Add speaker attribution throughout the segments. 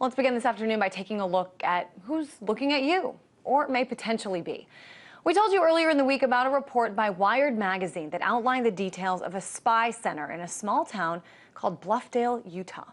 Speaker 1: Let's begin this afternoon by taking a look at who's looking at you, or may potentially be. We told you earlier in the week about a report by Wired magazine that outlined the details of a spy center in a small town called Bluffdale, Utah.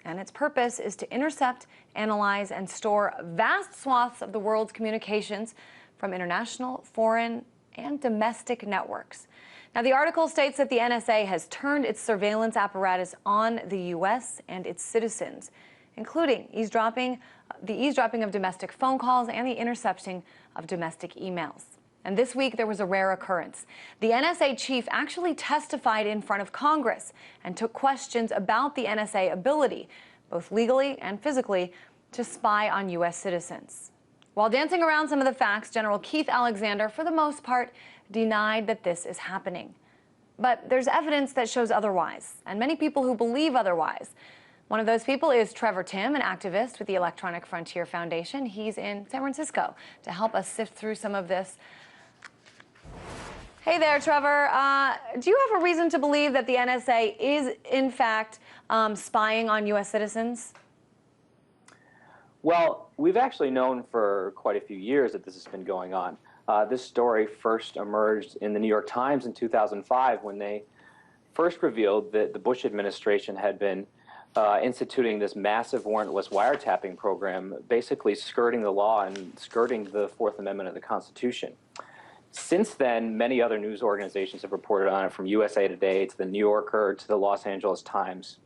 Speaker 1: And its purpose is to intercept, analyze, and store vast swaths of the world's communications from international, foreign, and domestic networks. Now, the article states that the NSA has turned its surveillance apparatus on the U.S. and its citizens, including the eavesdropping of domestic phone calls and the intercepting of domestic emails. And this week, there was a rare occurrence. The NSA chief actually testified in front of Congress and took questions about the NSA ability, both legally and physically, to spy on U.S. citizens. While dancing around some of the facts, General Keith Alexander, for the most part, denied that this is happening. But there's evidence that shows otherwise, and many people who believe otherwise. One of those people is Trevor Timm, an activist with the Electronic Frontier Foundation. He's in San Francisco to help us sift through some of this. Hey there, Trevor. Do you have a reason to believe that the NSA is, in fact, spying on U.S. citizens?
Speaker 2: Well, we've actually known for quite a few years that this has been going on. This story first emerged in the New York Times in 2005 when they first revealed that the Bush administration had been instituting this massive warrantless wiretapping program, basically skirting the law and skirting the Fourth Amendment of the Constitution. Since then, many other news organizations have reported on it, from USA Today to the New Yorker to the Los Angeles Times.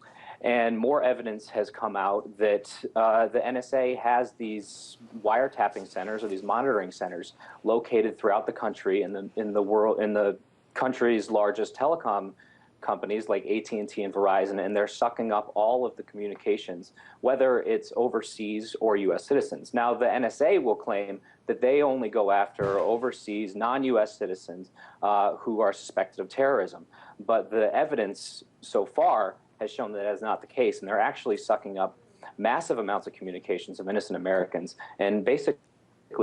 Speaker 2: And more evidence has come out that the NSA has these wiretapping centers, or these monitoring centers, located throughout the country in the country's largest telecom companies like AT&T and Verizon, and they're sucking up all of the communications, whether it's overseas or U.S. citizens. Now, the NSA will claim that they only go after overseas, non-U.S. citizens who are suspected of terrorism. But the evidence so far has shown that is not the case, and they're actually sucking up massive amounts of communications of innocent Americans and basically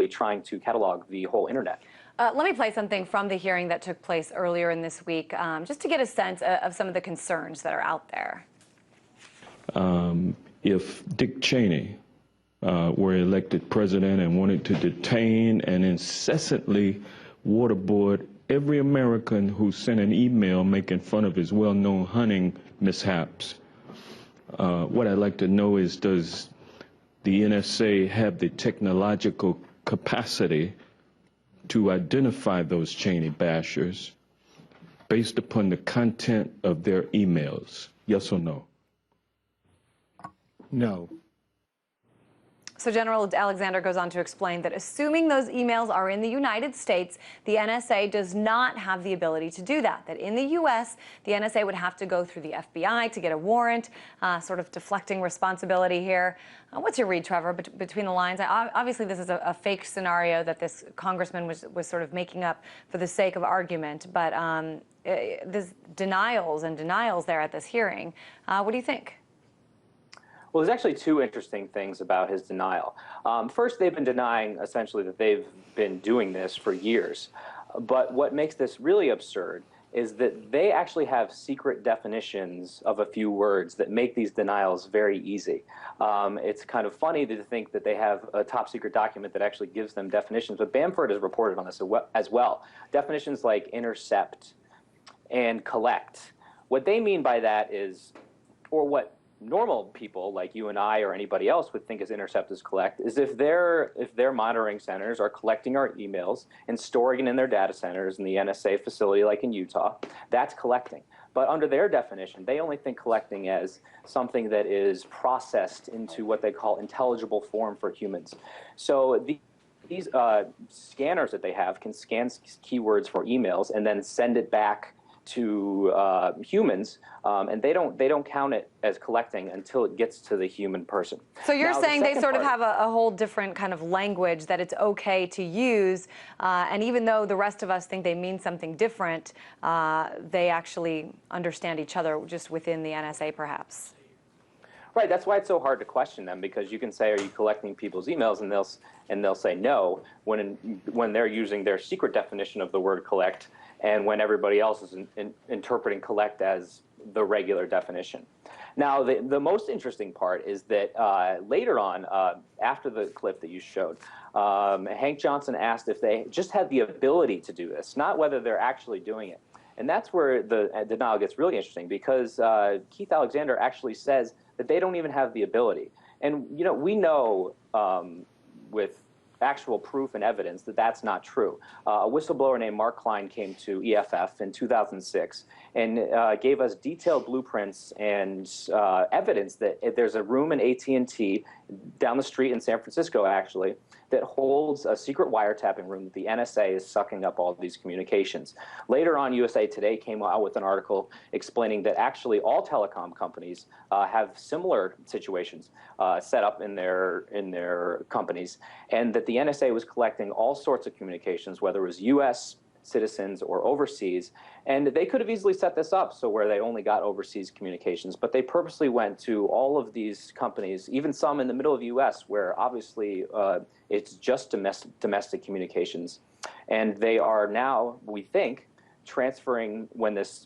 Speaker 2: trying to catalog the whole internet.
Speaker 1: Let me play something from the hearing that took place earlier in this week, just to get a sense of some of the concerns that are out there.
Speaker 3: If Dick Cheney were elected president and wanted to detain and incessantly waterboard every American who sent an email making fun of his well-known hunting mishaps, what I'd like to know is, does the NSA have the technological capacity to identify those Cheney bashers based upon the content of their emails? Yes or no?
Speaker 4: No.
Speaker 1: So General Alexander goes on to explain that assuming those emails are in the United States, the NSA does not have the ability to do that. That in the U.S., the NSA would have to go through the FBI to get a warrant, sort of deflecting responsibility here. What's your read, Trevor, between the lines? Obviously, this is a fake scenario that this congressman was sort of making up for the sake of argument, but there's denials and denials there at this hearing. What do you think?
Speaker 2: Well, there's actually two interesting things about his denial. First, they've been denying essentially that they've been doing this for years. But what makes this really absurd is that they actually have secret definitions of a few words that make these denials very easy. It's kind of funny to think that they have a top secret document that actually gives them definitions, but Bamford has reported on this as well. Definitions like intercept and collect. What they mean by that is, or what normal people like you and I or anybody else would think as intercept is collect, is if their monitoring centers are collecting our emails and storing it in their data centers in the NSA facility like in Utah, that's collecting. But under their definition, they only think collecting as something that is processed into what they call intelligible form for humans. So these scanners that they have can scan keywords for emails and then send it back to humans, and they don't count it as collecting until it gets to the human person.
Speaker 1: So you're saying they sort of have a whole different kind of language that it's okay to use, and even though the rest of us think they mean something different, they actually understand each other just within the NSA, perhaps.
Speaker 2: Right. That's why it's so hard to question them, because you can say, "Are you collecting people's emails?" and they'll say no when they're using their secret definition of the word collect, and when everybody else is interpreting collect as the regular definition. Now, the most interesting part is that later on, after the clip that you showed, Hank Johnson asked if they just had the ability to do this, not whether they're actually doing it. And that's where the denial gets really interesting, because Keith Alexander actually says that they don't even have the ability. And, you know, we know with actual proof and evidence that that's not true. A whistleblower named Mark Klein came to EFF in 2006 and gave us detailed blueprints and evidence that there's a room in AT&T down the street in San Francisco, actually, that holds a secret wiretapping room that the NSA is sucking up all of these communications. Later on, USA Today came out with an article explaining that actually all telecom companies have similar situations set up in their companies, and that the NSA was collecting all sorts of communications, whether it was U.S. citizens or overseas, and they could have easily set this up so where they only got overseas communications, but they purposely went to all of these companies, even some in the middle of the U.S. where obviously it's just domestic communications, and they are now, we think, transferring, when this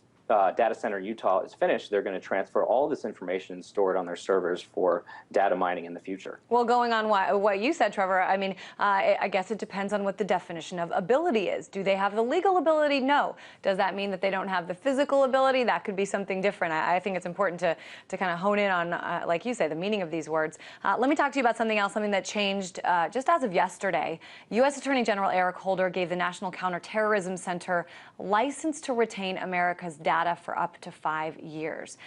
Speaker 2: data center in Utah is finished, they're going to transfer all this information and store it on their servers for data mining in the future.
Speaker 1: Well, going on what you said, Trevor, I mean, I guess it depends on what the definition of ability is. Do they have the legal ability? No. Does that mean that they don't have the physical ability? That could be something different. I think it's important to kind of hone in on, like you say, the meaning of these words. Let me talk to you about something else, something that changed just as of yesterday. U.S. Attorney General Eric Holder gave the National Counterterrorism Center license to retain America's data for up to 5 years,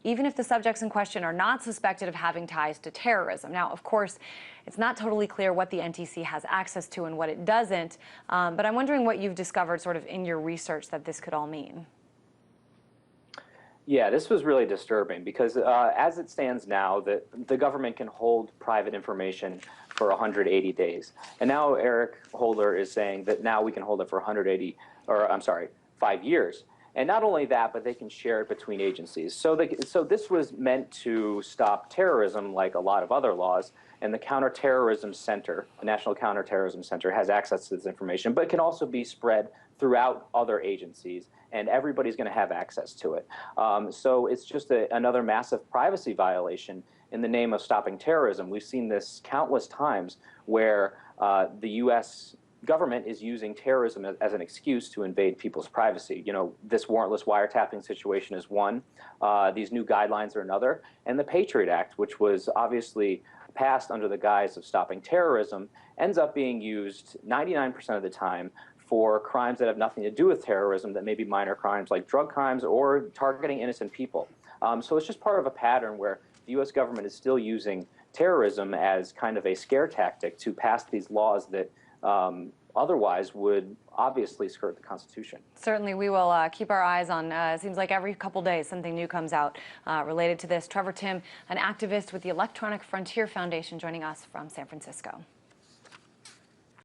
Speaker 1: even if the subjects in question are not suspected of having ties to terrorism. Now, of course, it's not totally clear what the NTC has access to and what it doesn't, but I'm wondering what you've discovered sort of in your research that this could all mean.
Speaker 2: Yeah, this was really disturbing because as it stands now, the government can hold private information for 180 days. And now Eric Holder is saying that now we can hold it for 5 years. And not only that, but they can share it between agencies. So this was meant to stop terrorism like a lot of other laws. And the Counterterrorism Center, the National Counterterrorism Center, has access to this information, but it can also be spread throughout other agencies, and everybody's going to have access to it. So it's just another massive privacy violation in the name of stopping terrorism. We've seen this countless times where the U.S. government is using terrorism as an excuse to invade people's privacy. You know, this warrantless wiretapping situation is one. These new guidelines are another. And the Patriot Act, which was obviously passed under the guise of stopping terrorism, ends up being used 99% of the time for crimes that have nothing to do with terrorism, that may be minor crimes like drug crimes or targeting innocent people. So it's just part of a pattern where the U.S. government is still using terrorism as kind of a scare tactic to pass these laws that otherwise would obviously skirt the Constitution.
Speaker 1: Certainly, we will keep our eyes on, it seems like every couple days something new comes out related to this. Trevor Timm, an activist with the Electronic Frontier Foundation, joining us from San Francisco.